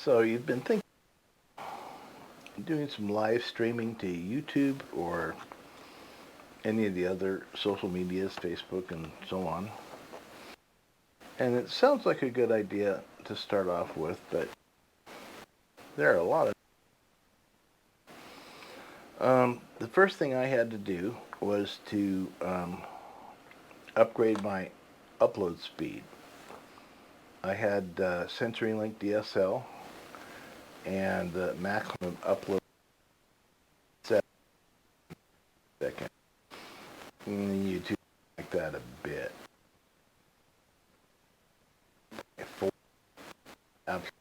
So you've been thinking of doing some live streaming to YouTube or any of the other social medias, Facebook and so on. And it sounds like a good idea to start off with, but there are a lot of... the first thing I had to do was to upgrade my upload speed. I had CenturyLink DSL, and the maximum upload 7 seconds. And YouTube like that a bit. Full absolute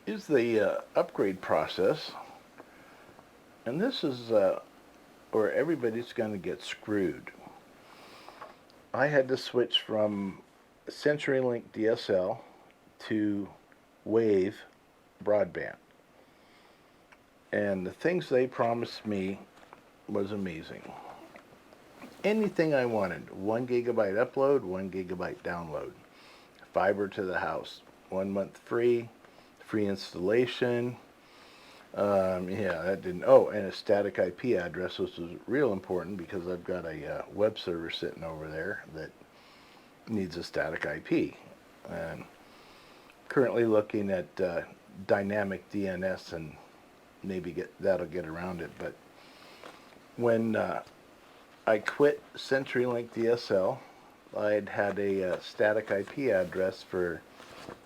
is the upgrade process, and this is where everybody's going to get screwed. I had to switch from CenturyLink DSL to Wave Broadband, and the things they promised me was amazing. Anything I wanted: 1 gigabyte upload, 1 gigabyte download, fiber to the house, 1 month free, free installation. Yeah, that didn't. Oh, and a static IP address, which was real important because I've got a web server sitting over there that needs a static IP. And currently looking at dynamic DNS, and maybe that'll get around it. But when I quit CenturyLink DSL, I'd had a static IP address for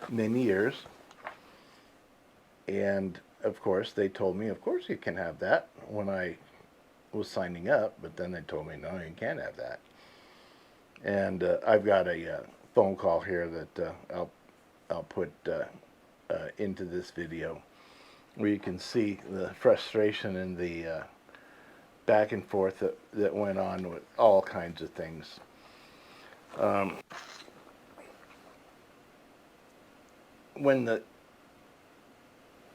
many years, and of course they told me, of course you can have that, when I was signing up, but then they told me, no, you can't have that. And I've got a phone call here that I'll put into this video, where you can see the frustration and the back and forth that went on with all kinds of things. When the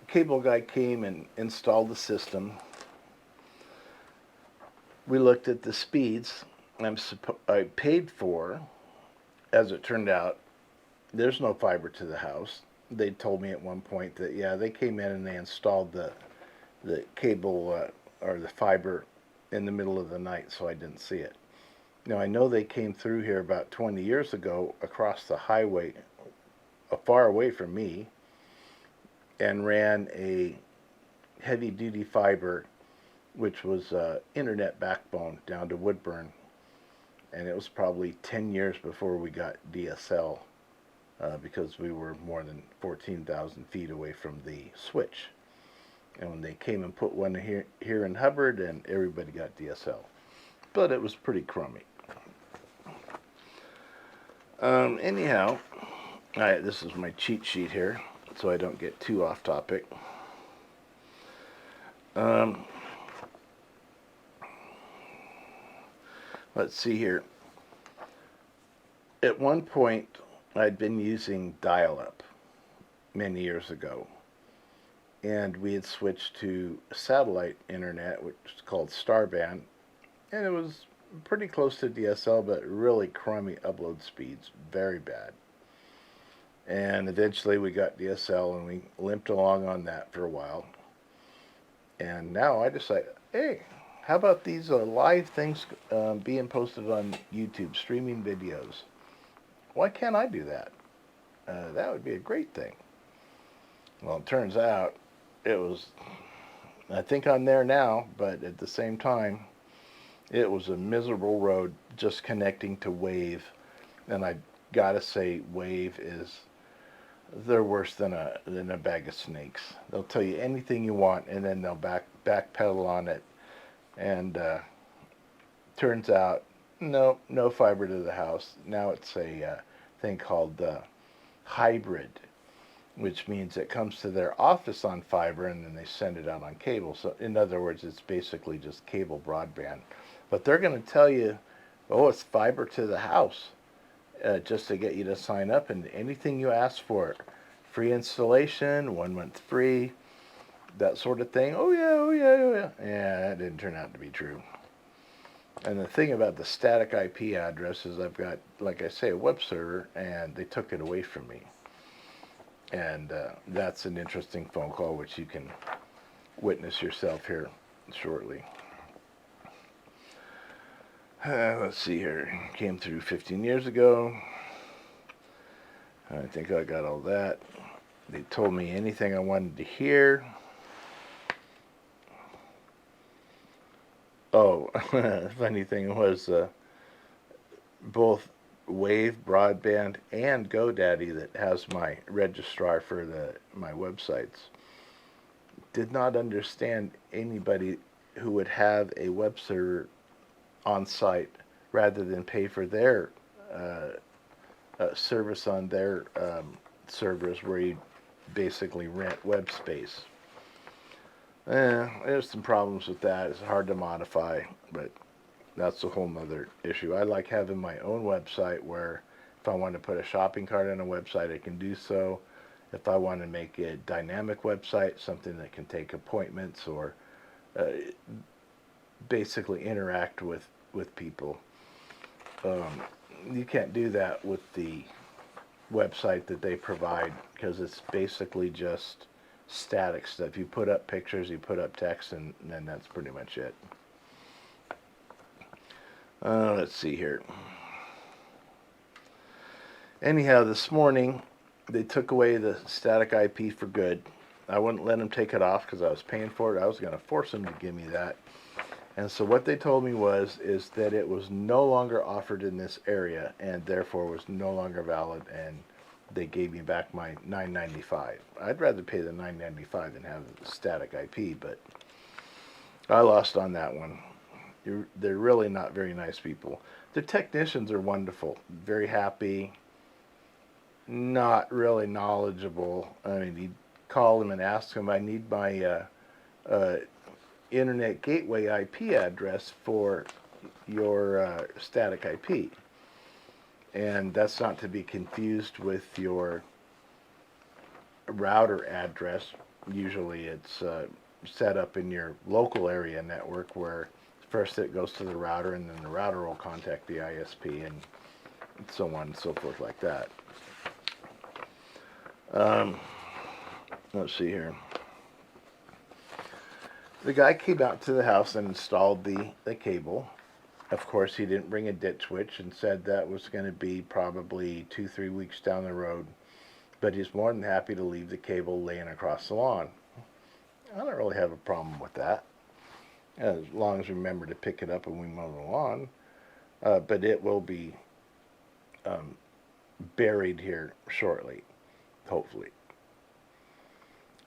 cable guy came and installed the system, we looked at the speeds I paid for. As it turned out, there's no fiber to the house. They told me at one point that, yeah, they came in and they installed the cable or the fiber in the middle of the night, so I didn't see it. Now, I know they came through here about 20 years ago across the highway, far away from me, and ran a heavy-duty fiber, which was internet backbone down to Woodburn. And it was probably 10 years before we got DSL, because we were more than 14,000 feet away from the switch. And when they came and put one here in Hubbard, and everybody got DSL. But it was pretty crummy. Anyhow, this is my cheat sheet here, so I don't get too off topic. Let's see here. At one point, I'd been using dial-up many years ago, and we had switched to satellite internet, which is called Starband, and it was pretty close to DSL, but really crummy upload speeds, very bad. And eventually we got DSL, and we limped along on that for a while. And now I decided, hey, how about these live things being posted on YouTube, streaming videos? Why can't I do that? That would be a great thing. Well, it turns out it was, I think I'm there now, but at the same time, it was a miserable road just connecting to Wave. And I gotta say, Wave they're worse than a bag of snakes. They'll tell you anything you want, and then they'll backpedal on it. And turns out, no fiber to the house. Now it's a thing called hybrid, which means it comes to their office on fiber, and then they send it out on cable. So in other words, it's basically just cable broadband. But they're going to tell you, oh, it's fiber to the house, just to get you to sign up, and anything you ask for. Free installation, 1 month free, that sort of thing. Oh yeah, oh yeah, oh yeah. Yeah, that didn't turn out to be true. And the thing about the static IP address is I've got, like I say, a web server, and they took it away from me. And that's an interesting phone call, which you can witness yourself here shortly. Let's see here. Came through 15 years ago. I think I got all that. They told me anything I wanted to hear. Oh, funny thing was both Wave, Broadband, and GoDaddy that has my registrar for my websites did not understand anybody who would have a web server on site rather than pay for their uh, service on their servers where you basically rent web space. There's some problems with that. It's hard to modify, but that's a whole nother issue. I like having my own website where if I want to put a shopping cart on a website, I can do so. If I want to make a dynamic website, something that can take appointments or uh, basically interact with people, um, you can't do that with the website that they provide because it's basically just static stuff. You put up pictures, you put up text, and then that's pretty much it. Let's see here. Anyhow, this morning they took away the static IP for good. I wouldn't let them take it off because I was paying for it. I was going to force them to give me that. And so what they told me is that it was no longer offered in this area and therefore was no longer valid, and they gave me back my $9.95. I'd rather pay the $9.95 than have the static IP, but I lost on that one. They're really not very nice people. The technicians are wonderful, very happy, not really knowledgeable. I mean, you call them and ask them, I need my uh, internet gateway IP address for your static IP. And that's not to be confused with your router address. Usually it's set up in your local area network where first it goes to the router and then the router will contact the ISP and so on and so forth like that. Let's see here. The guy came out to the house and installed the cable. Of course, he didn't bring a ditch switch and said that was going to be probably 2-3 weeks down the road. But he's more than happy to leave the cable laying across the lawn. I don't really have a problem with that, as long as we remember to pick it up when we mow the lawn. But it will be buried here shortly, hopefully.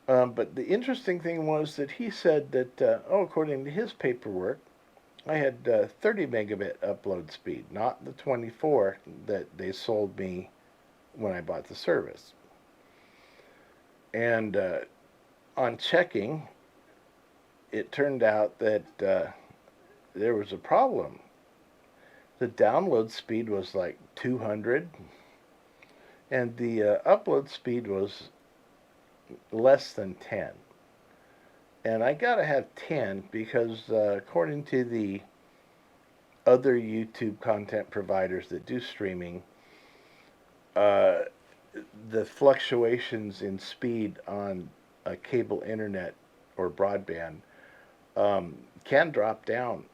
But the interesting thing was that he said that, according to his paperwork, I had 30 megabit upload speed, not the 24 that they sold me when I bought the service. And on checking, it turned out that there was a problem. The download speed was like 200, and the upload speed was less than 10. And I gotta have 10 because according to the other YouTube content providers that do streaming, uh, the fluctuations in speed on a cable internet or broadband can drop down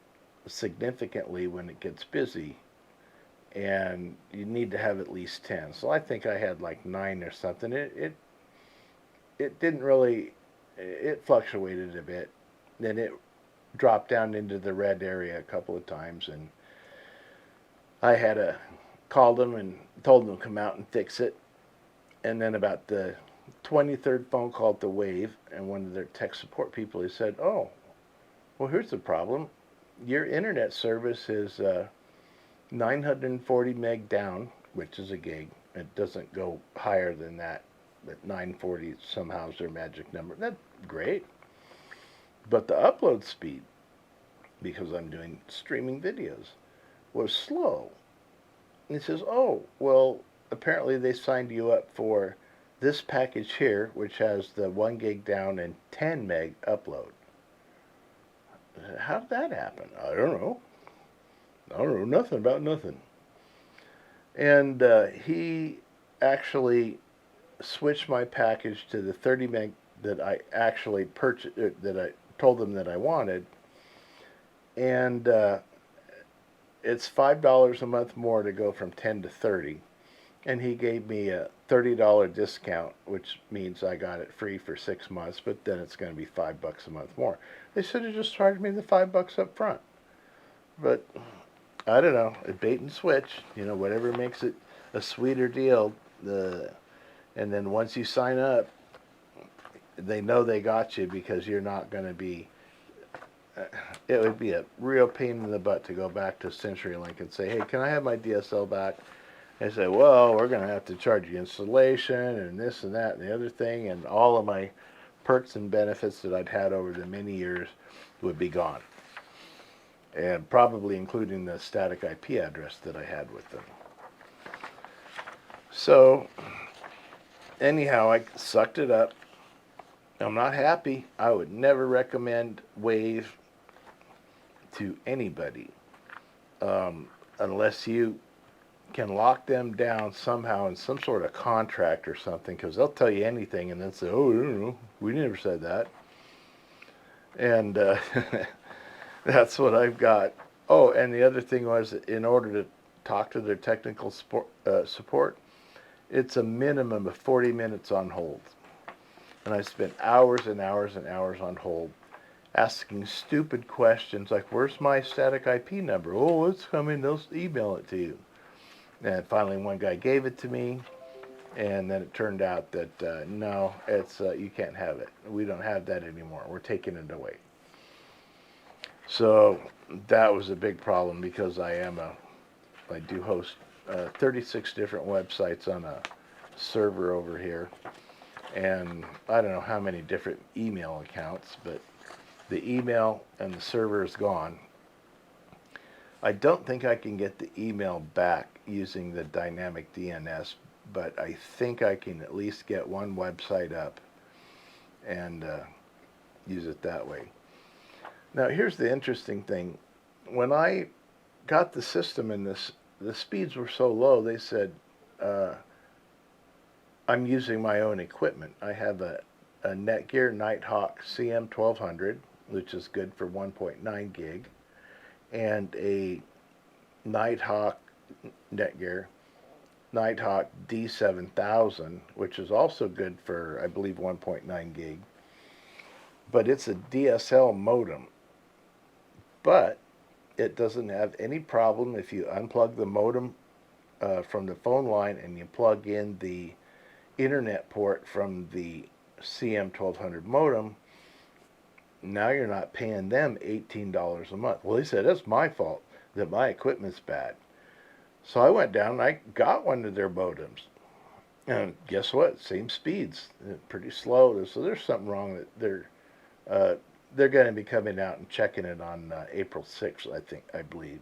significantly when it gets busy, and you need to have at least 10. So I think I had like 9 or something. It didn't really, it fluctuated a bit. Then it dropped down into the red area a couple of times, and I had to call them and told them to come out and fix it. And then about the 23rd phone call to Wave, and one of their tech support people, he said, "Oh, well, here's the problem. Your internet service is 940 meg down, which is a gig. It doesn't go higher than that. But 940 somehow is their magic number. That's great. But the upload speed, because I'm doing streaming videos, was slow." And he says, "Oh, well, apparently they signed you up for this package here, which has the 1 gig down and 10 meg upload. How did that happen? I don't know. I don't know nothing about nothing. And he actually switched my package to the 30 meg that I actually purchased, that I told them that I wanted. And it's $5 a month more to go from 10 to 30. And he gave me a $30 discount, which means I got it free for 6 months, but then it's going to be $5 a month more. They should have just charged me the $5 up front. But I don't know, a bait and switch, whatever makes it a sweeter deal. And then once you sign up, they know they got you because you're not going to be. It would be a real pain in the butt to go back to CenturyLink and say, hey, can I have my DSL back? They say, well, we're going to have to charge you installation and this and that and the other thing, and all of my perks and benefits that I'd had over the many years would be gone. And probably including the static IP address that I had with them. So, anyhow, I sucked it up. I'm not happy. I would never recommend Wave to anybody unless you can lock them down somehow in some sort of contract or something, because they'll tell you anything and then say, oh, no, we never said that. And that's what I've got. Oh, and the other thing was, in order to talk to their technical support, it's a minimum of 40 minutes on hold. And I spent hours and hours and hours on hold asking stupid questions like, where's my static IP number? Oh, it's coming. They'll email it to you. And finally one guy gave it to me, and then it turned out that no, it's you can't have it. We don't have that anymore. We're taking it away. So that was a big problem, because I do host 36 different websites on a server over here, and I don't know how many different email accounts, but the email and the server is gone. I don't think I can get the email back using the dynamic DNS, but I think I can at least get one website up and use it that way. Now, here's the interesting thing. When I got the system in this, the speeds were so low, they said, I'm using my own equipment. I have a Netgear Nighthawk CM1200, which is good for 1.9 gig, and a Nighthawk Netgear Nighthawk D7000, which is also good for, I believe, 1.9 gig. But it's a DSL modem. But it doesn't have any problem if you unplug the modem from the phone line and you plug in the internet port from the CM1200 modem. Now you're not paying them $18 a month. Well, they said it's my fault that my equipment's bad. So I went down and I got one of their modems. And guess what? Same speeds. Pretty slow. So there's something wrong that they're going to be coming out and checking it on April 6th, I believe.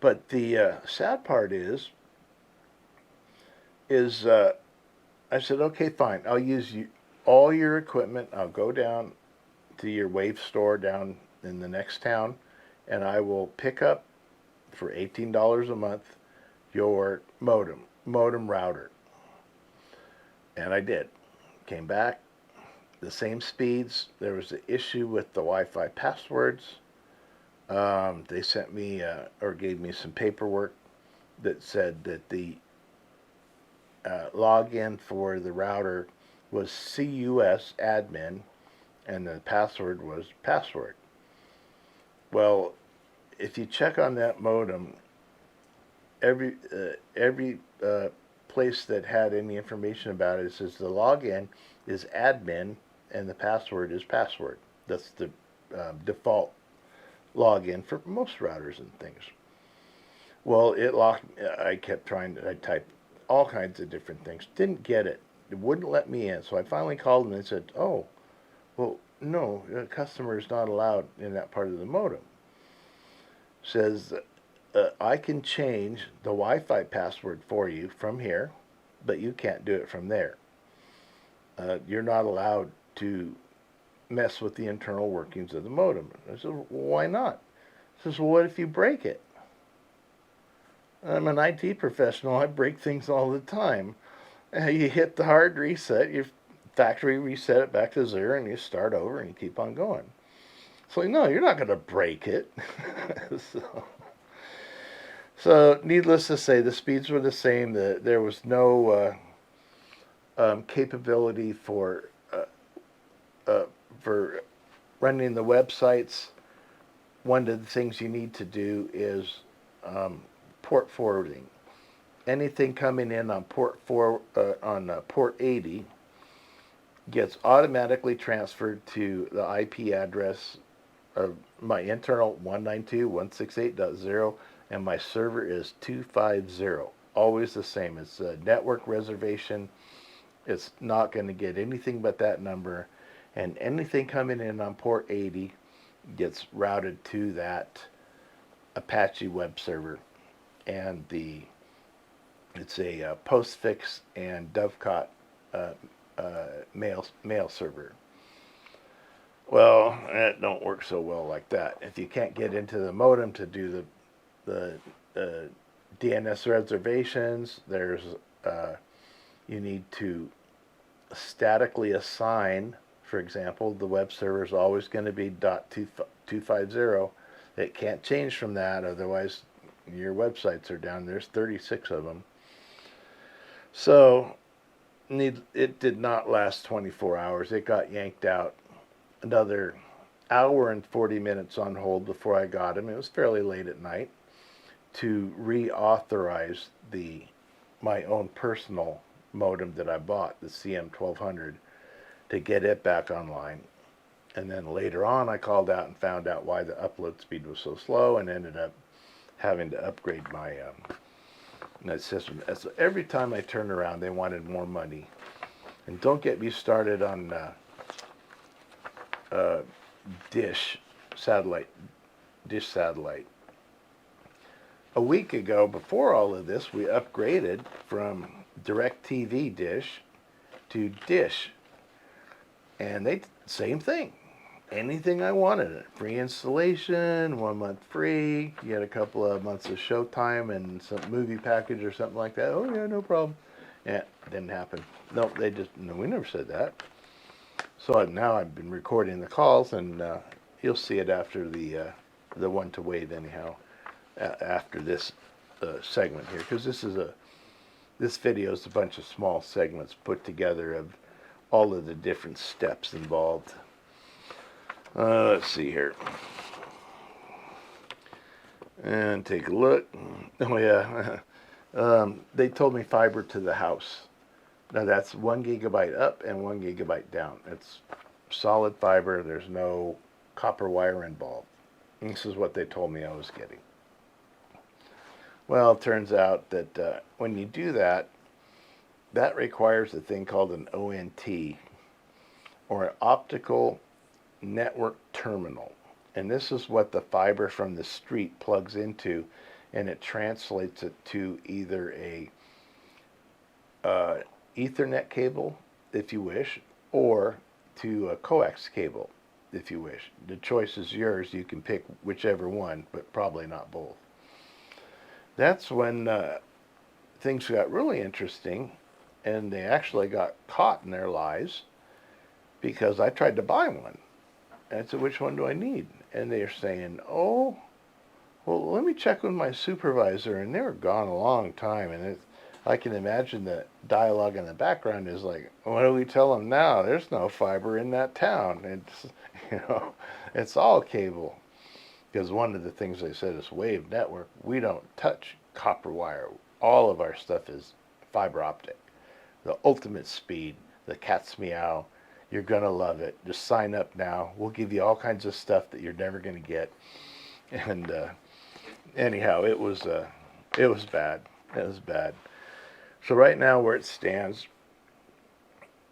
But the sad part is I said, okay, fine. I'll use all your equipment. I'll go down to your Wave store down in the next town, and I will pick up for $18 a month your modem router. And I did. Came back, the same speeds. There was an issue with the Wi-Fi passwords. They sent me or gave me some paperwork that said that the login for the router was CUS admin, and the password was password. Well, if you check on that modem, every place that had any information about it says the login is admin and the password is password. That's the default login for most routers and things. Well, it locked. I kept trying to. I typed all kinds of different things. Didn't get it. It wouldn't let me in. So I finally called them and said, "Oh, well, no, a customer is not allowed in that part of the modem." Says I can change the Wi-Fi password for you from here, but you can't do it from there. You're not allowed to mess with the internal workings of the modem. I said, well, why not? He says, well, what if you break it? I'm an IT professional. I break things all the time. You hit the hard reset, you factory reset it back to zero, and you start over and you keep on going. So, no, you're not going to break it. so, needless to say, the speeds were the same. There was no capability for running the websites. One of the things you need to do is port forwarding. Anything coming in on port 80 gets automatically transferred to the IP address of my internal 192.168.0, and my server is 250. Always the same. It's a network reservation. It's not going to get anything but that number, and anything coming in on port 80 gets routed to that Apache web server, and it's a postfix and dovecot mail server. Well, it don't work so well like that. If you can't get into the modem to do the DNS reservations, you need to statically assign. For example, the web server is always going to be .250. It can't change from that, otherwise your websites are down. There's 36 of them. So it did not last 24 hours. It got yanked out. Another hour and 40 minutes on hold before I got him. It was fairly late at night to reauthorize my own personal modem that I bought, the CM1200, to get it back online. And then later on, I called out and found out why the upload speed was so slow, and ended up having to upgrade my system. So every time I turned around, they wanted more money. And don't get me started on dish satellite. A week ago, before all of this, we upgraded from DirecTV Dish to Dish, and same thing. Anything I wanted, free installation, 1 month free, you get a couple of months of Showtime and some movie package or something like that. Oh yeah, no problem. Yeah, didn't happen. No, we never said that. So now I've been recording the calls, and you'll see it after the one to wait anyhow, after this segment here, because this video is a bunch of small segments put together of all of the different steps involved. Let's see here. And take a look. Oh yeah. They told me fiber to the house. Now that's 1 gigabyte up and 1 gigabyte down. It's solid fiber. There's no copper wire involved. And this is what they told me I was getting. Well, it turns out that when you do that, that requires a thing called an ONT, or an optical network terminal. And this is what the fiber from the street plugs into, and it translates it to either a Ethernet cable, if you wish, or to a coax cable, if you wish. The choice is yours. You can pick whichever one, but probably not both. That's when things got really interesting, and they actually got caught in their lies, because I tried to buy one. And I said, which one do I need? And they're saying, oh, well, let me check with my supervisor. And they were gone a long time, and I can imagine the dialogue in the background is like, what do we tell them now? There's no fiber in that town. It's, it's all cable. Because one of the things they said is wave network. We don't touch copper wire. All of our stuff is fiber optic. The ultimate speed, the cat's meow. You're going to love it. Just sign up now. We'll give you all kinds of stuff that you're never going to get. And anyhow, it was bad. It was bad. So right now where it stands,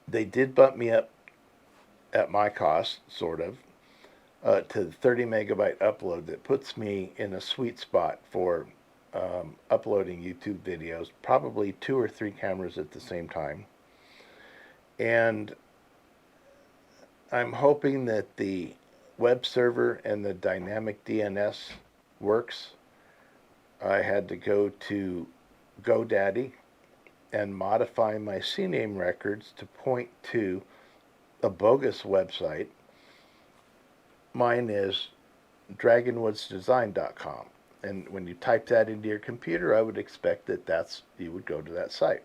they did bump me up at my cost, sort of, to the 30 megabyte upload. That puts me in a sweet spot for uploading YouTube videos, probably 2 or 3 cameras at the same time. And I'm hoping that the web server and the dynamic DNS works. I had to go to GoDaddy and modify my CNAME records to point to a bogus website. Mine is dragonwoodsdesign.com. And when you type that into your computer, I would expect that you would go to that site.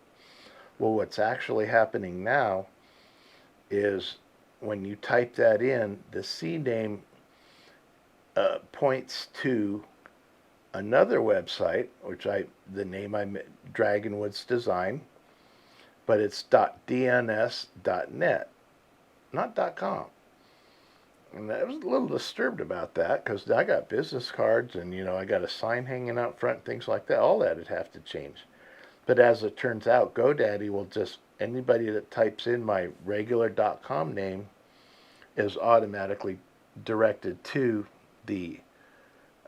Well, what's actually happening now is when you type that in, the CNAME points to another website, the name Dragonwoods Design, but it's .dns.net, not .com. And I was a little disturbed about that because I got business cards and, I got a sign hanging out front, things like that. All that would have to change. But as it turns out, GoDaddy will anybody that types in my regular .com name is automatically directed to the,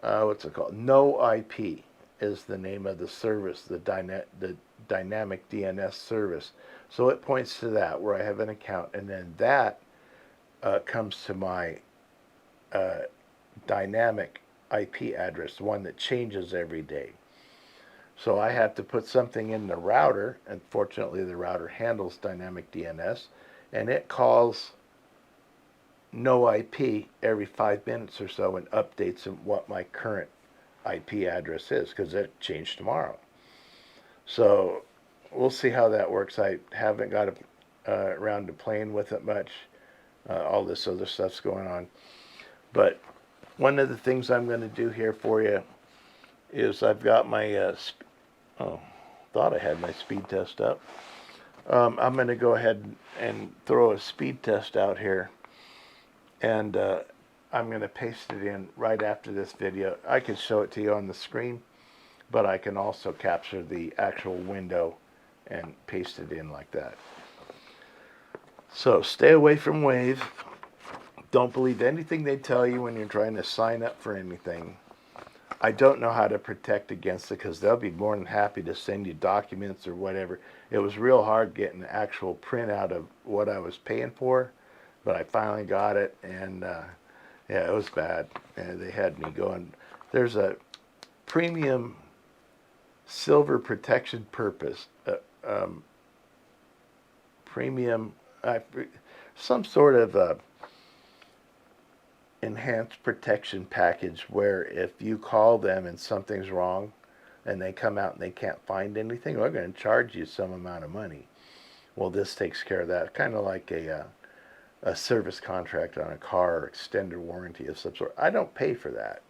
what's it called? No IP is the name of the service, the dynamic DNS service. So it points to that where I have an account, and then that comes to my dynamic IP address, the one that changes every day. So I have to put something in the router, and fortunately the router handles dynamic DNS, and it calls no IP every 5 minutes or so and updates what my current IP address is, because it changed tomorrow. So we'll see how that works. I haven't got around to playing with it much. All this other stuff's going on. But one of the things I'm going to do here for you is I've got my, thought I had my speed test up. I'm going to go ahead and throw a speed test out here. And I'm going to paste it in right after this video. I can show it to you on the screen, but I can also capture the actual window and paste it in like that. So stay away from Wave. Don't believe anything they tell you when you're trying to sign up for anything. I don't know how to protect against it because they'll be more than happy to send you documents or whatever. It was real hard getting an actual printout of what I was paying for, but I finally got it, and yeah, it was bad. And they had me going. There's a premium silver protection purpose, premium, some sort of enhanced protection package where if you call them and something's wrong and they come out and they can't find anything, we're going to charge you some amount of money. Well, this takes care of that. Kind of like a service contract on a car or extended warranty of some sort. I don't pay for that.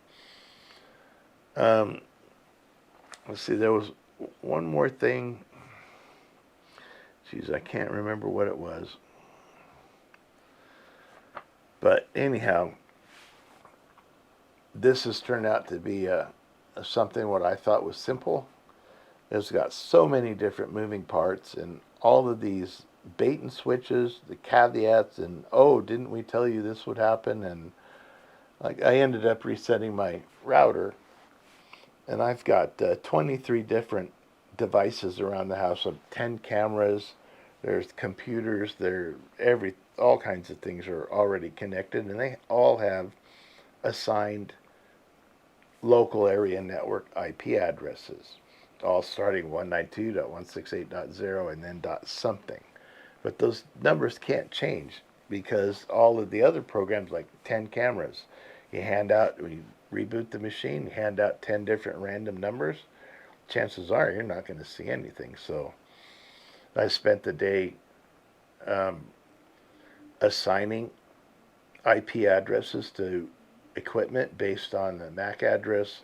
Let's see, there was one more thing. Geez, I can't remember what it was. But anyhow, this has turned out to be something what I thought was simple. It's got so many different moving parts, and all of these bait and switches, the caveats, and oh, didn't we tell you this would happen? And like I ended up resetting my router, and I've got 23 different devices around the house. Of 10 cameras, there's computers, all kinds of things are already connected, and they all have assigned local area network IP addresses, all starting 192.168.0 and then .something. But those numbers can't change because all of the other programs, like 10 cameras, when you reboot the machine, you hand out 10 different random numbers, chances are you're not going to see anything. So I spent the day assigning IP addresses to equipment based on the MAC address,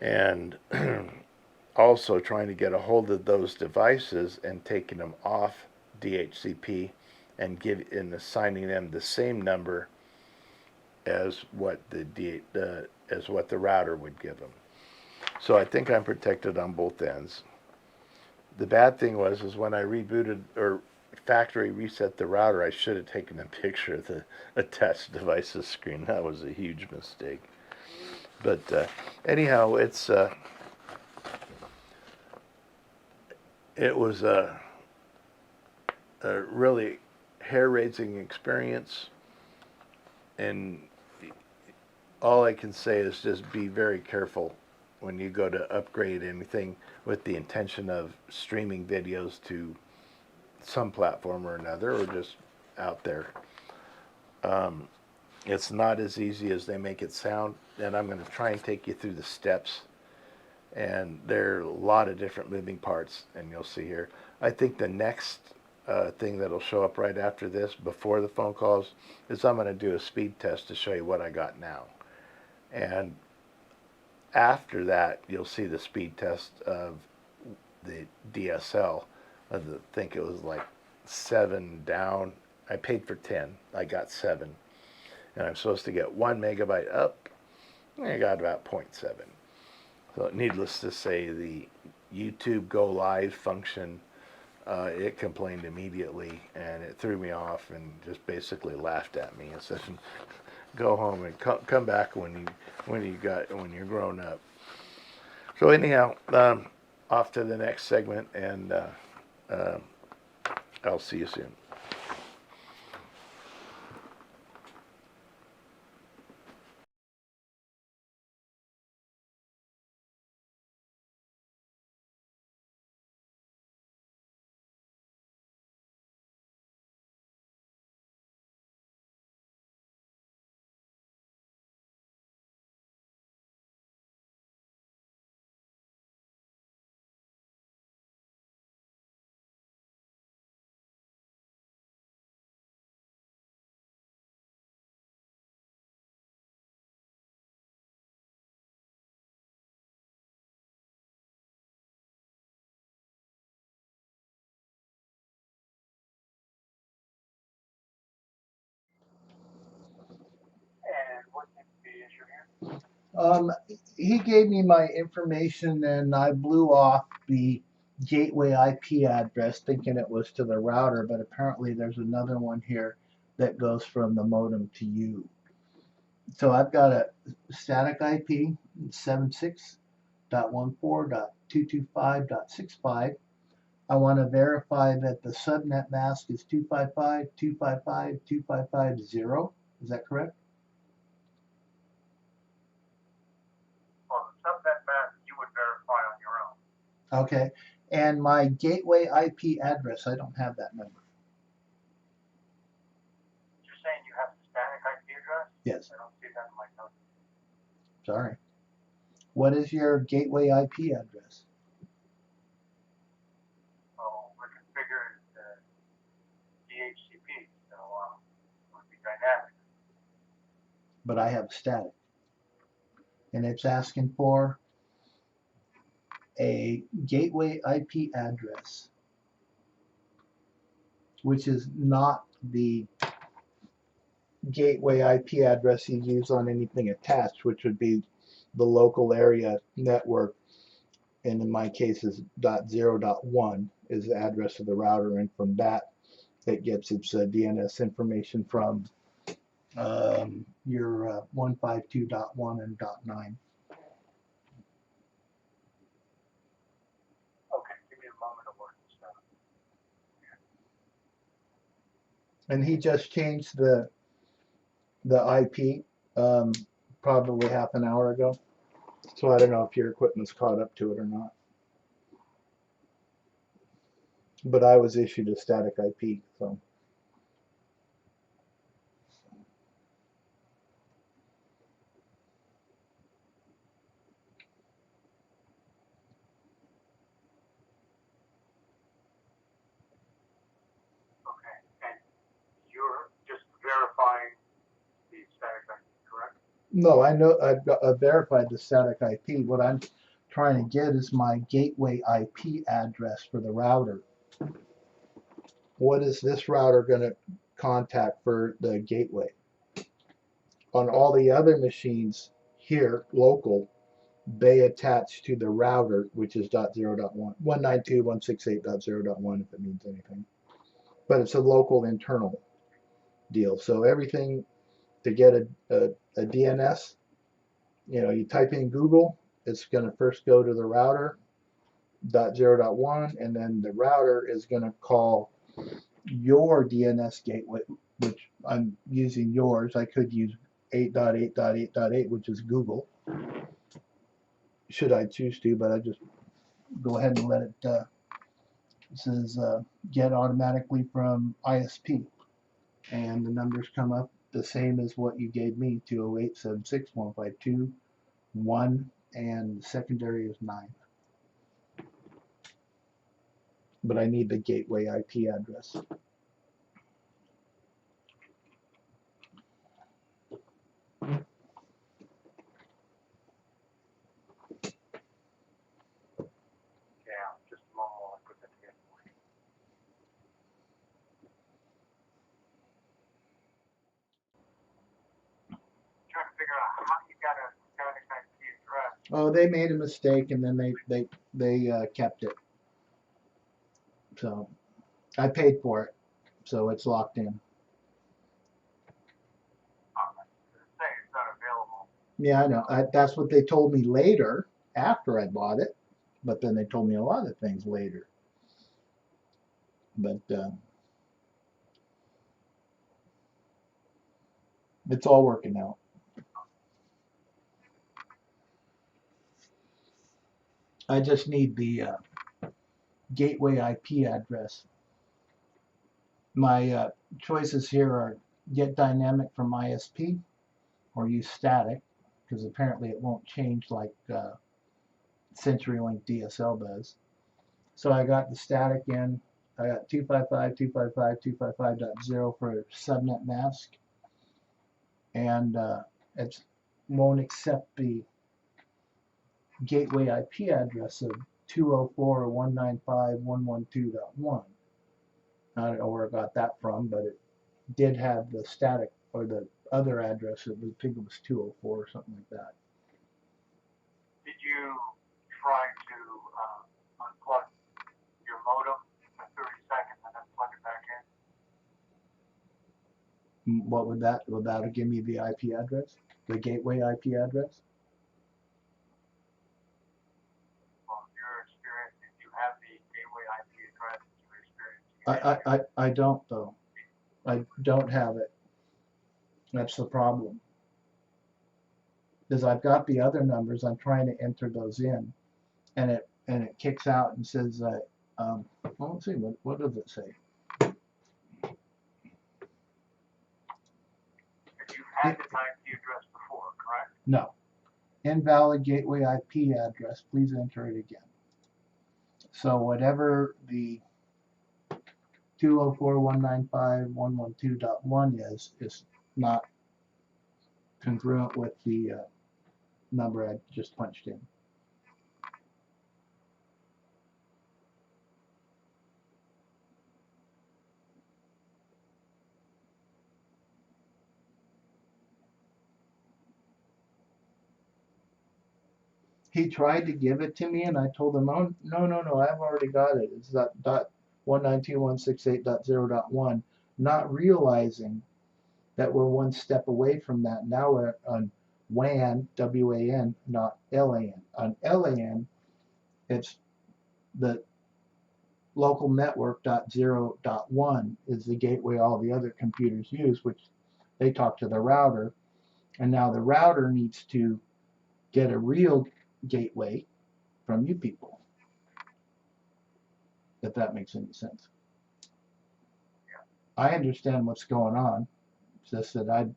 and also trying to get a hold of those devices and taking them off DHCP and assigning them the same number as what the router would give them. So I think I'm protected on both ends. The bad thing was when I rebooted or factory reset the router, I should have taken a picture of the attached devices screen. That was a huge mistake. But anyhow, it's it was a really hair-raising experience, and all I can say is just be very careful when you go to upgrade anything with the intention of streaming videos to some platform or another, or just out there. Um, it's not as easy as they make it sound, and I'm going to try and take you through the steps. And there are a lot of different moving parts, and you'll see here. I think the next thing that'll show up right after this, before the phone calls, is I'm going to do a speed test to show you what I got now. And after that, you'll see the speed test of the DSL. I think it was like 7 down. I paid for 10. I got 7. And I'm supposed to get 1 megabyte up. I got about 0.7. So needless to say, the YouTube Go Live function, it complained immediately, and it threw me off and just basically laughed at me and said, "Go home and come back when you're grown up." So anyhow, off to the next segment, and I'll see you soon. Um, he gave me my information and I blew off the gateway IP address thinking it was to the router, but apparently there's another one here that goes from the modem to you. So I've got a static IP 76.14.225.65. I want to verify that the subnet mask is 255.255.255.0. Is that correct? Okay. And my gateway IP address, I don't have that number. You're saying you have the static IP address? Yes. I don't see that in my notes. Sorry. What is your gateway IP address? So we're configuring the DHCP, so it would be dynamic. But I have static. And it's asking for a gateway IP address, which is not the gateway IP address you use on anything attached, which would be the local area network. And in my case is .0.1 is the address of the router, and from that it gets its DNS information from your 152.1 and .9. Okay, give me a moment to work this out. And he just changed the IP probably half an hour ago. So I don't know if your equipment's caught up to it or not. But I was issued a static IP, so. Okay, and you're just verifying the static IP, correct? No, I know I've verified the static IP. What I'm trying to get is my gateway IP address for the router. What is this router going to contact for the gateway? On all the other machines here, local, they attach to the router, which is .0.1, 192.168.0.1 if it means anything. But it's a local internal deal. So everything to get a DNS, you type in Google, it's going to first go to the router, .0.1, and then the router is going to call your DNS gateway, which I'm using yours. I could use 8.8.8.8, which is Google, should I choose to, but I just go ahead and let it, it says get automatically from ISP. And the numbers come up the same as what you gave me, 208-76152-1, and the secondary is 9. But I need the gateway IP address. Yeah, just a moment while I put that together for you. Trying to figure out how you got a static IP address. Oh, they made a mistake and then they kept it. So I paid for it, so it's locked in. Say it's not available. Yeah, I know. That's what they told me later after I bought it, but then they told me a lot of things later. But it's all working out. I just need the gateway IP address. My choices here are get dynamic from ISP or use static, because apparently it won't change like CenturyLink DSL does. So I got the static in. I got 255.255.255.0 for subnet mask, and it won't accept the gateway IP address of 204.195.112.1. I don't know where I got that from, but it did have the static or the other address. I think it was 204 or something like that. Did you try to unplug your modem for 30 seconds and then plug it back in? What would that give me the IP address, the gateway IP address? Well, your experience, did you have the gateway IP address that you were experiencing? I don't though. I don't have it. That's the problem. Because I've got the other numbers, I'm trying to enter those in, and it kicks out and says well, let's see, what does it say? You had this IP address before, correct? No. Invalid gateway IP address. Please enter it again. So whatever the 204.195.112.1 is not congruent with the number I just punched in. He tried to give it to me, and I told him, oh, no, I've already got it. It's that .192.168.0.1, not realizing that we're one step away from that. Now we're on WAN, W-A-N, not L-A-N. On L-A-N, it's the local network .0.1 is the gateway all the other computers use, which they talk to the router. And now the router needs to get a real gateway from you people, if that makes any sense. I understand what's going on. It's just that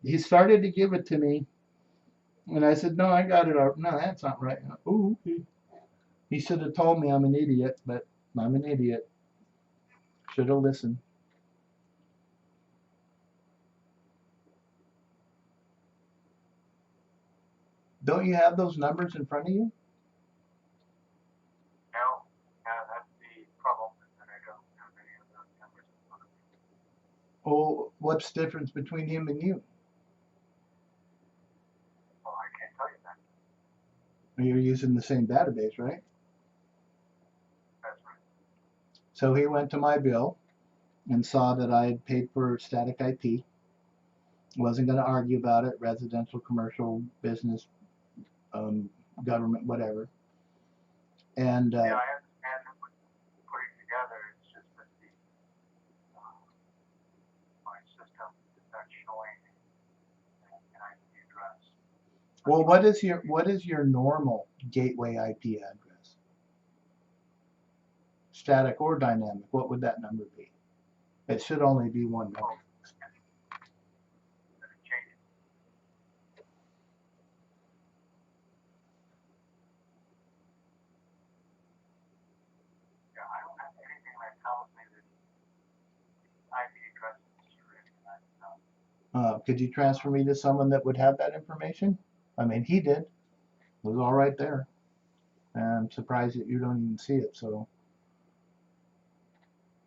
he started to give it to me, and I said, no, I got it. No, that's not right. Oh, okay. He should have told me I'm an idiot, but I'm an idiot. Should have listened. Don't you have those numbers in front of you? No. Yeah, that's the problem, that I don't have any of those numbers in front of me. Oh, what's the difference between him and you? Well, I can't tell you that. You're using the same database, right? That's right. So he went to my bill and saw that I had paid for static IP. Wasn't going to argue about it, residential, commercial, business, government, whatever. And Yeah, I understand that when putting together, it's just that my system is not showing an IP address. well, what is your normal gateway IP address? Static or dynamic? What would that number be? It should only be one number. Let me change it. Yeah, I don't have anything that tells me that IP address is really. Could you transfer me to someone that would have that information? I mean, he did. It was all right there. And I'm surprised that you don't even see it. So,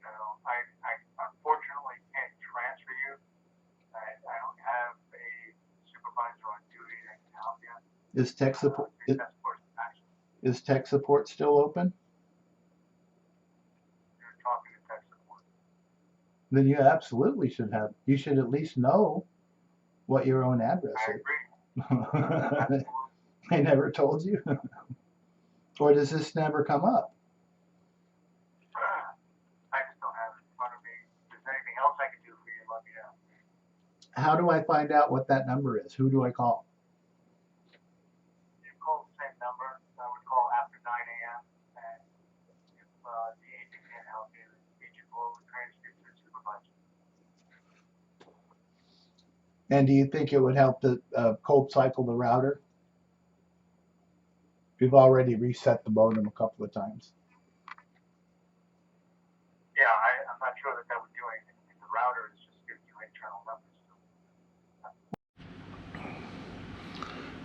I unfortunately can't transfer you. I don't have a supervisor on duty that can help you. is tech support That's person actually is tech support still open? you're talking to tech support. Then you absolutely should have. You should at least know what your own address I is. agree. Absolutely. They never told you, or does this never come up? I just don't have it in front of me. If there's anything else I can do for you, let me know. How do I find out what that number is? Who do I call? You call the same number. I would call after 9 a.m. And if the agent can't help you, the agent will transfer you to the supervisor. And do you think it would help to cold cycle the router? We've already reset the modem a couple of times. Yeah, I'm not sure that would do anything. The router is just giving you internal numbers.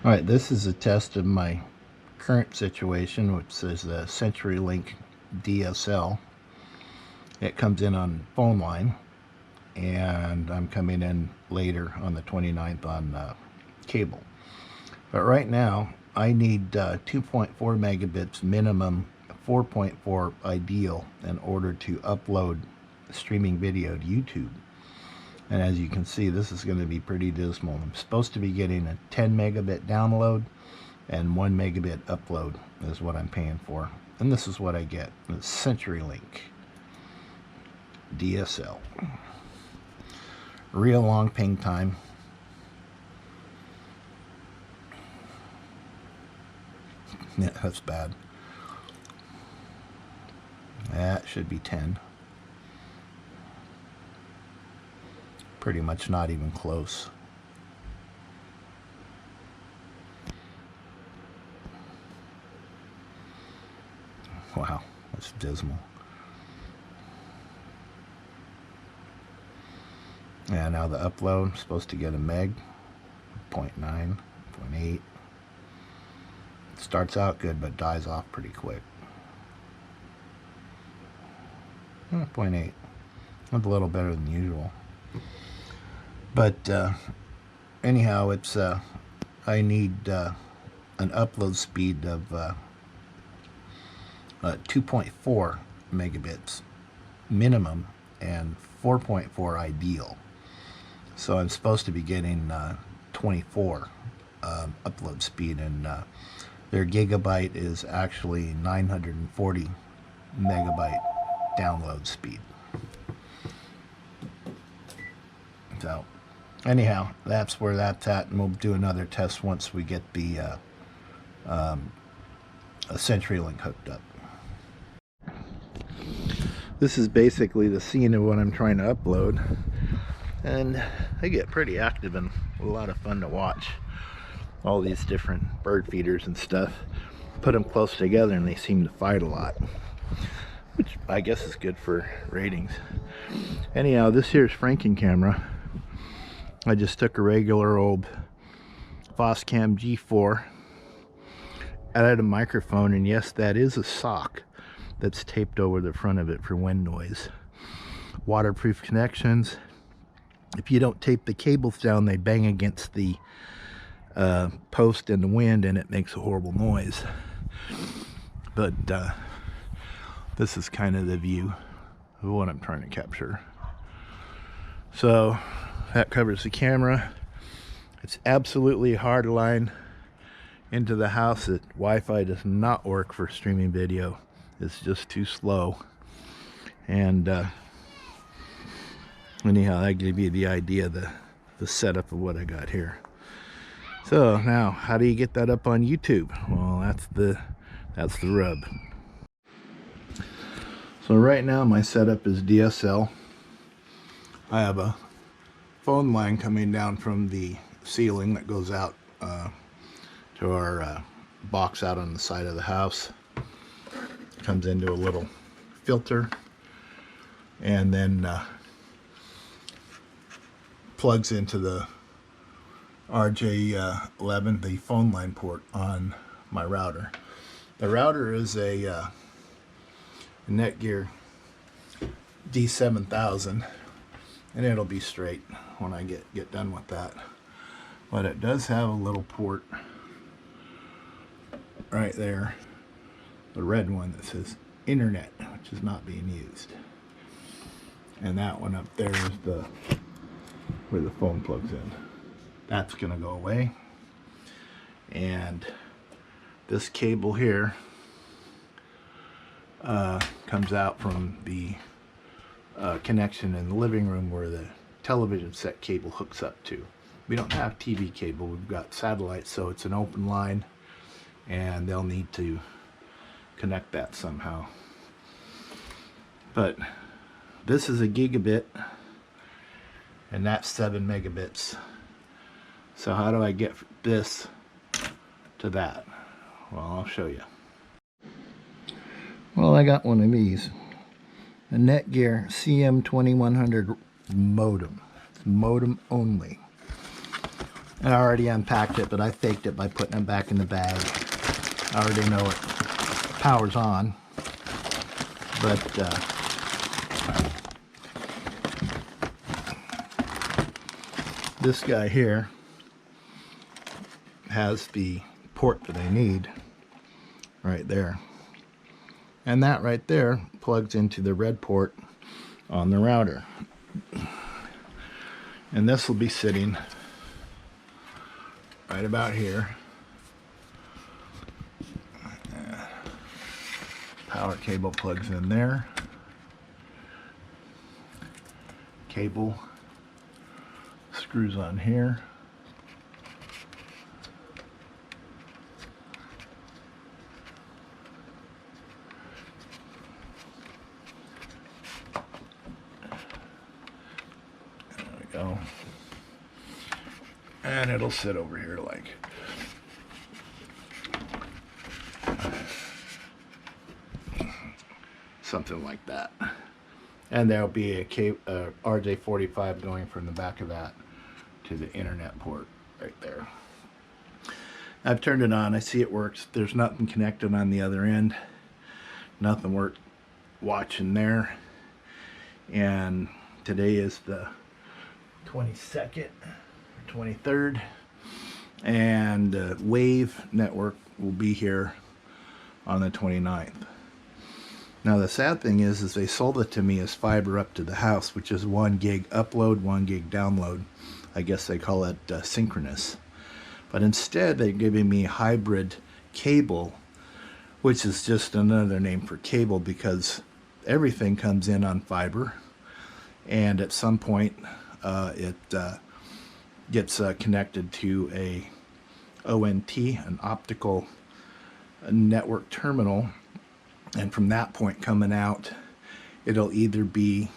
All right, this is a test of my current situation, which is the CenturyLink DSL. It comes in on phone line, and I'm coming in later on the 29th on cable. But right now, I need 2.4 megabits minimum, 4.4 ideal in order to upload streaming video to YouTube. And as you can see, this is going to be pretty dismal. I'm supposed to be getting a 10 megabit download and 1 megabit upload is what I'm paying for. And this is what I get. It's CenturyLink DSL. Real long ping time. Yeah, that's bad. That should be 10. Pretty much not even close. Wow, that's dismal. Yeah, now the upload, I'm supposed to get a meg, 0.9, 0.8. Starts out good, but dies off pretty quick. 0.8. That's a little better than usual. But anyhow, it's I need an upload speed of 2.4 megabits minimum and 4.4 ideal. So I'm supposed to be getting 24 upload speed, and their gigabyte is actually 940 megabyte download speed. So anyhow, that's where that's at, and we'll do another test once we get the CenturyLink hooked up. This is basically the scene of what I'm trying to upload, and they get pretty active and a lot of fun to watch. All these different bird feeders and stuff, put them close together and they seem to fight a lot, which I guess is good for ratings. Anyhow, this here's Franken camera. I just took a regular old Foscam G4, added a microphone, and yes, that is a sock that's taped over the front of it for wind noise. Waterproof connections. If you don't tape the cables down, they bang against the post in the wind and it makes a horrible noise. But this is kind of the view of what I'm trying to capture. So that covers the camera. It's absolutely hard line. into the house that Wi-Fi does not work for streaming video. It's just too slow. And anyhow, that gave you the idea, the setup of what I got here. So now, how do you get that up on YouTube? Well, that's the rub. So right now my setup is DSL. I have a phone line coming down from the ceiling that goes out to our box out on the side of the house. Comes into a little filter and then plugs into the RJ11, the phone line port on my router. The router is a Netgear D7000, and it'll be straight when I get done with that. But it does have a little port right there, the red one that says internet, which is not being used. And that one up there is where the phone plugs in. That's gonna go away. And this cable here comes out from the connection in the living room where the television set cable hooks up to. We don't have TV cable, we've got satellite, so it's an open line and they'll need to connect that somehow. But this is a gigabit and that's 7 megabits. So how do I get this to that? Well, I'll show you. Well, I got one of these. A Netgear CM2100 modem. It's modem only. I already unpacked it, but I faked it by putting it back in the bag. I already know it power's on. But this guy here has the port that I need right there. And that right there plugs into the red port on the router. And this will be sitting right about here. Power cable plugs in there. Cable screws on here. Go. And it'll sit over here like something like that. And there'll be a RJ45 going from the back of that to the internet port right there. I've turned it on. I see it works. There's nothing connected on the other end. Nothing worth watching there. And today is the 22nd or 23rd, and Wave network will be here on the 29th. Now the sad thing is they sold it to me as fiber up to the house, which is 1 gig upload, 1 gig download. I guess they call it synchronous. But instead they're giving me hybrid cable, which is just another name for cable because everything comes in on fiber, and at some point it gets connected to a ONT, an optical network terminal, and from that point coming out it'll either be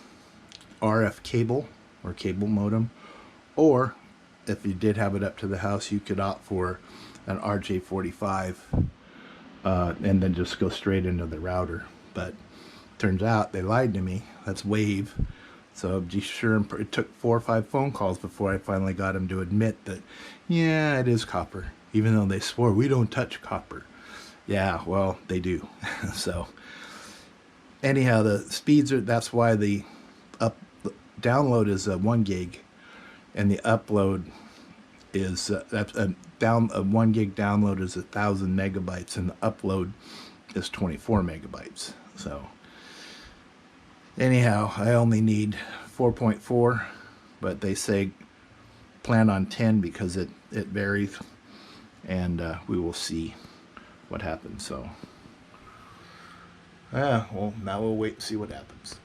RF cable or cable modem, or if you did have it up to the house you could opt for an RJ45 and then just go straight into the router. But turns out they lied to me. That's Wave. So be sure, it took 4 or 5 phone calls before I finally got him to admit that, yeah, it is copper, even though they swore we don't touch copper. Yeah, well, they do. So anyhow, the speeds are, that's why the download is 1 gig and the upload is that's a 1 gig download is 1,000 megabytes and the upload is 24 megabytes. So anyhow, I only need 4.4, but they say plan on 10 because it varies. and we will see what happens. So, well, now we'll wait and see what happens.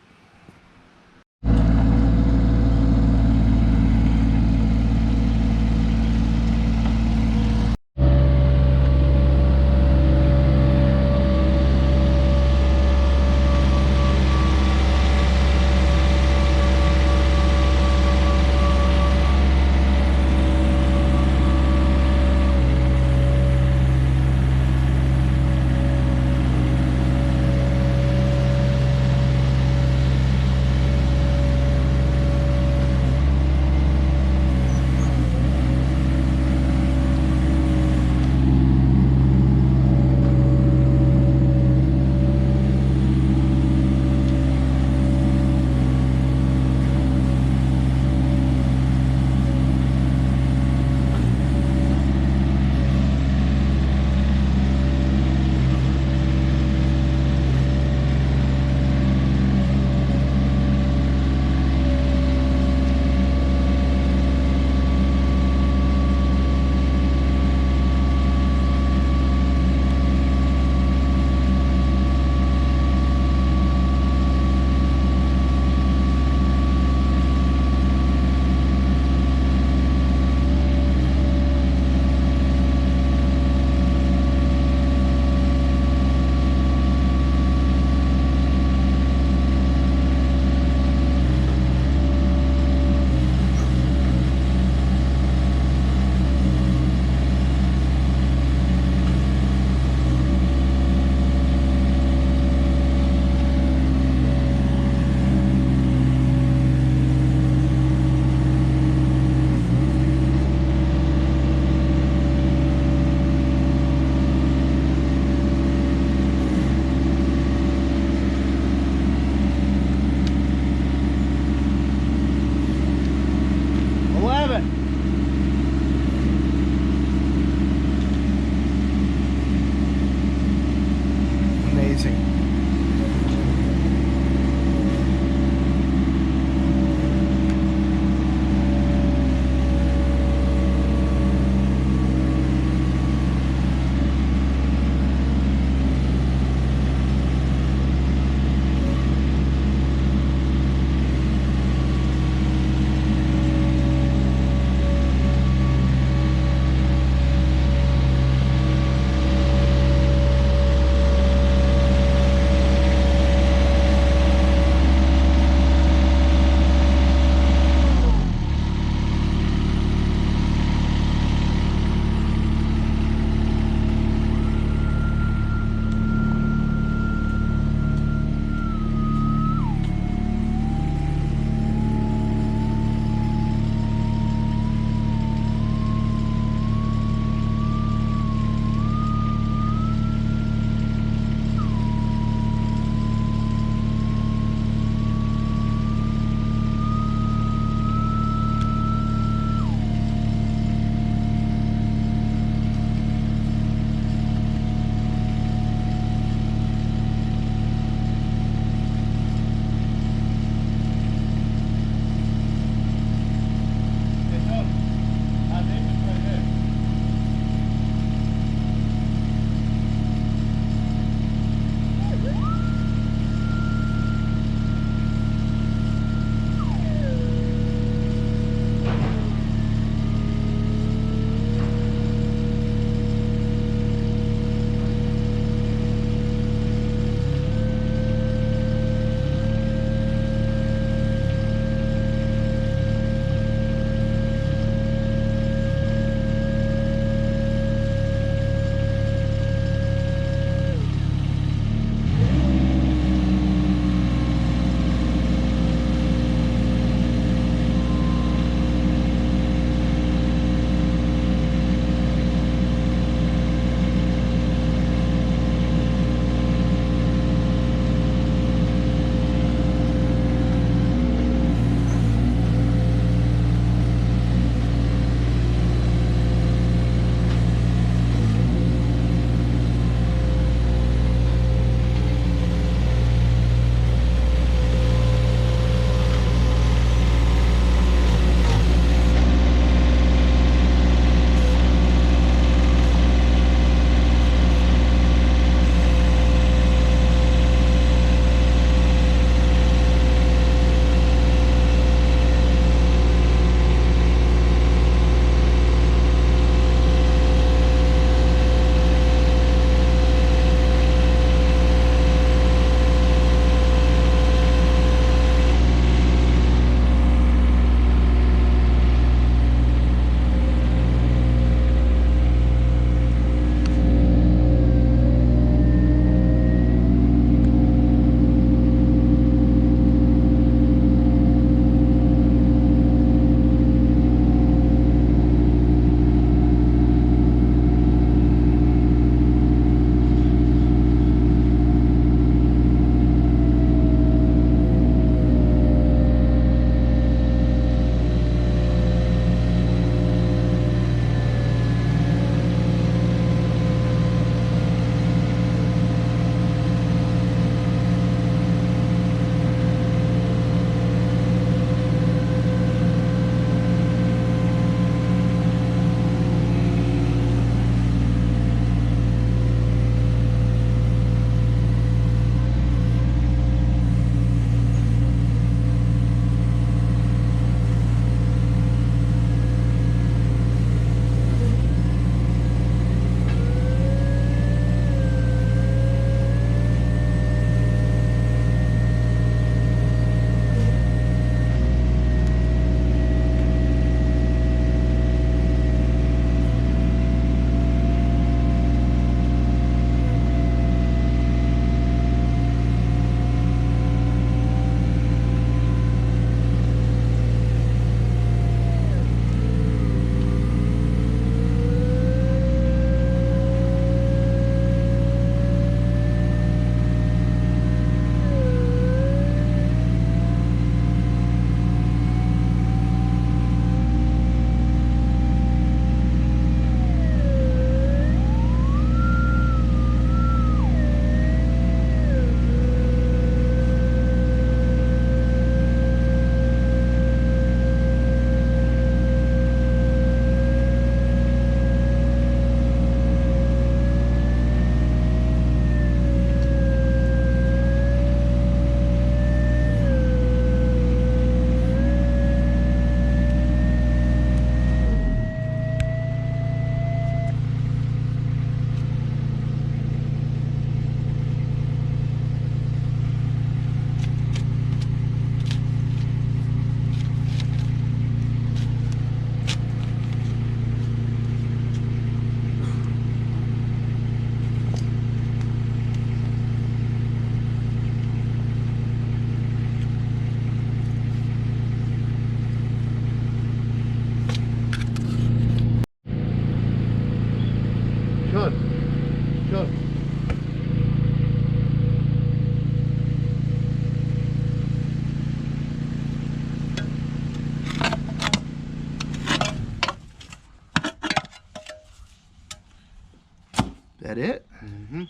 that it? Mm-hmm.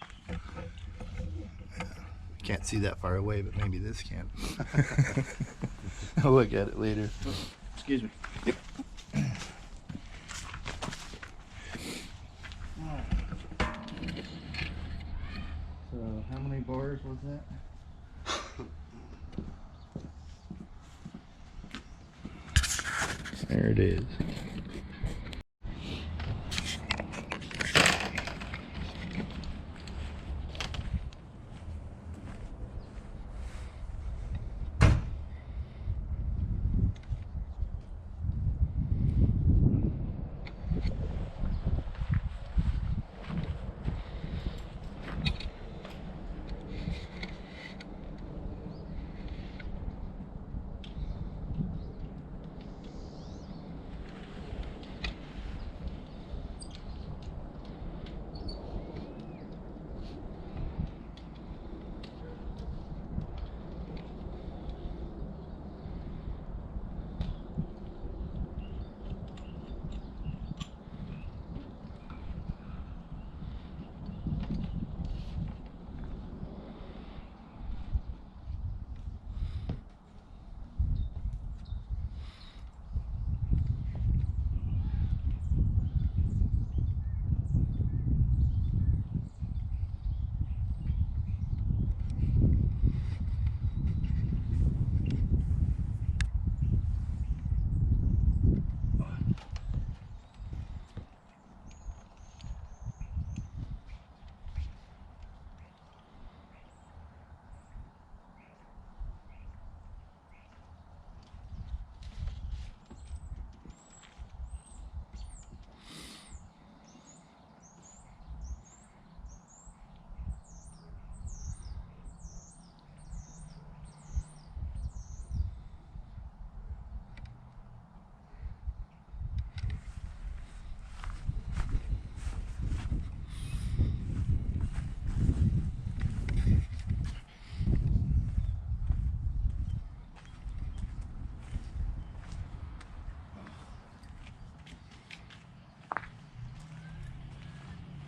Can't see that far away, but maybe this can. I'll look at it later. Excuse me. Yep. So how many bars was that? There it is.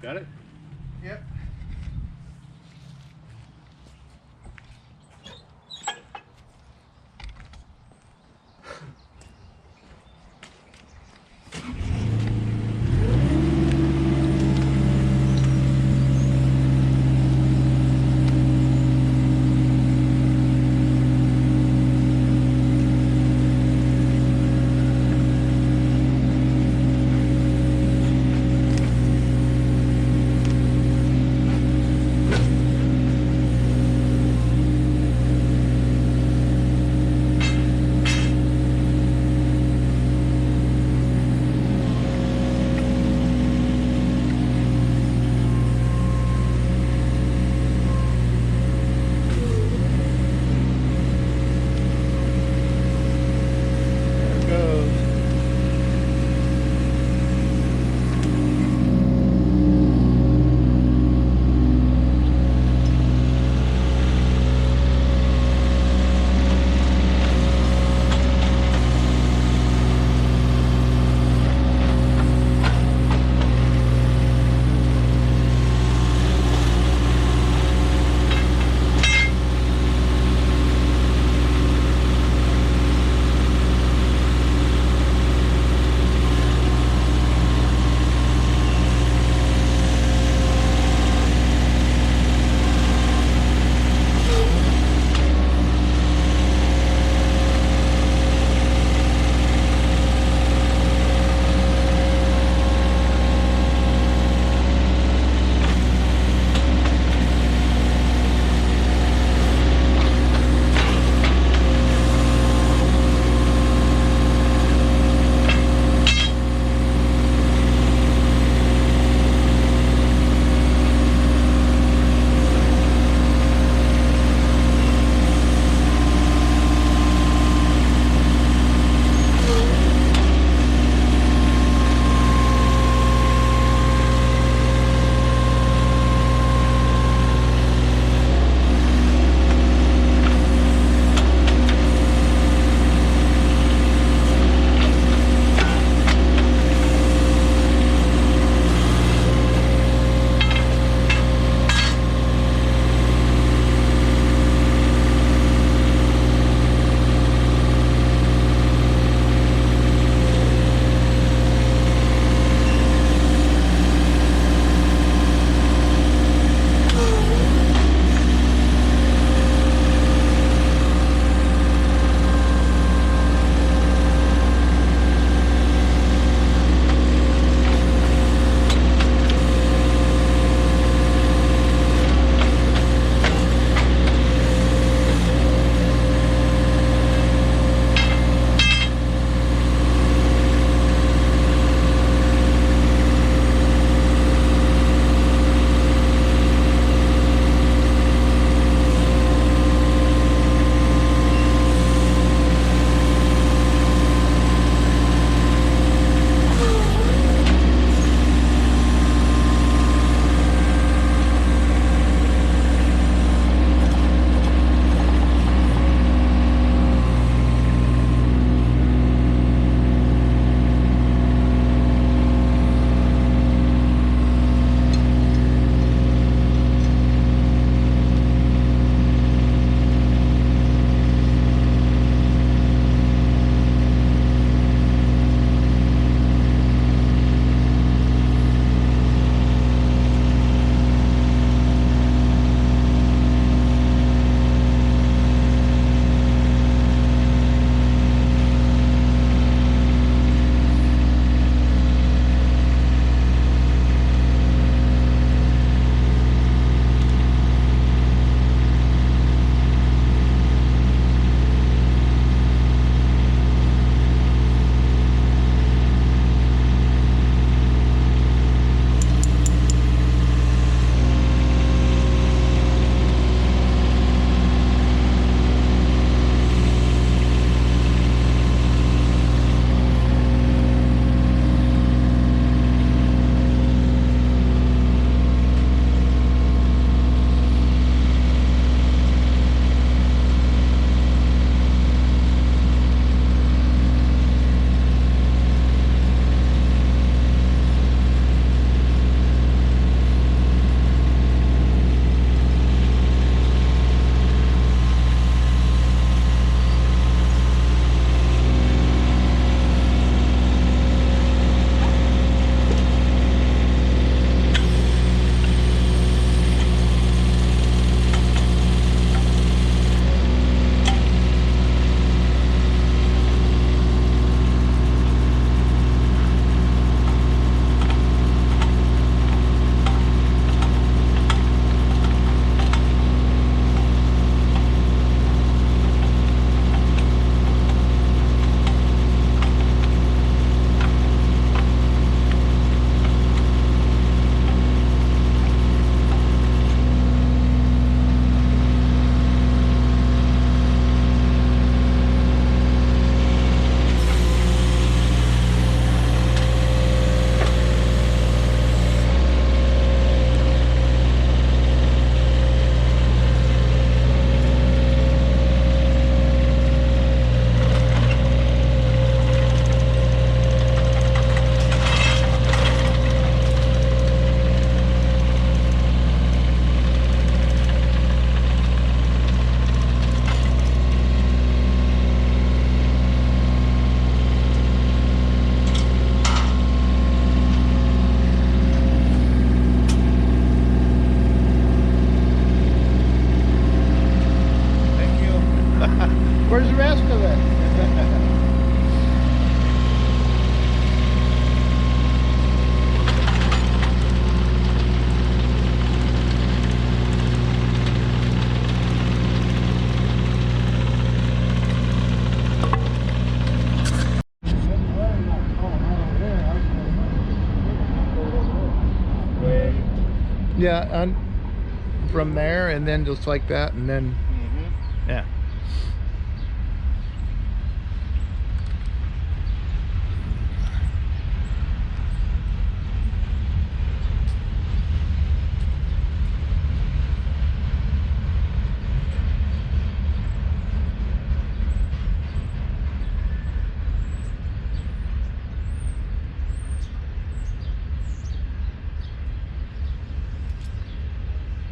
Got it? Yep. Where's the rest of it? Yeah, and from there, and then just like that, and then yeah.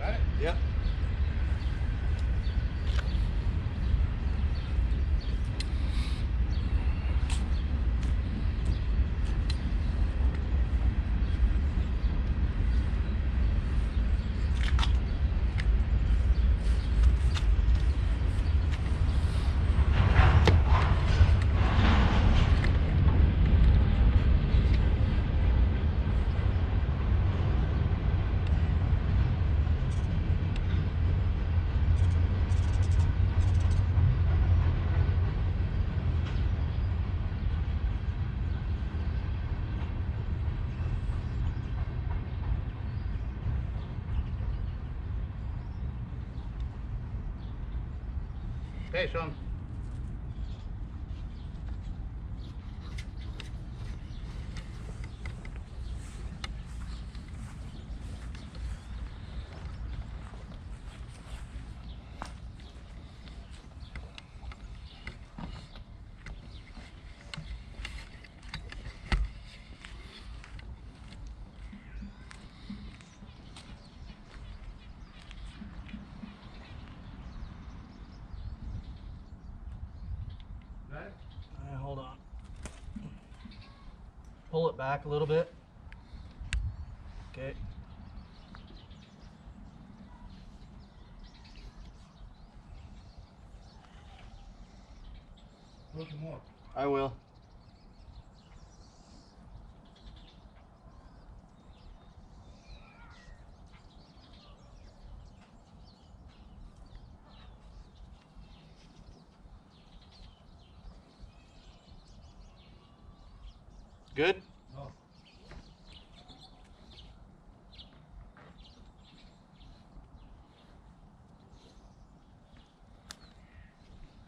Got it? Yep. Okay, Sean. Got it? Hold on. Pull it back a little bit. Okay. A little more. I will. Good? No.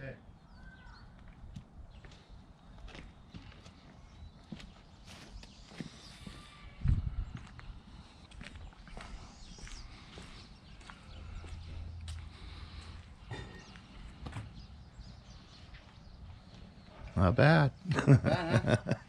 Okay. Not bad. Not bad, huh?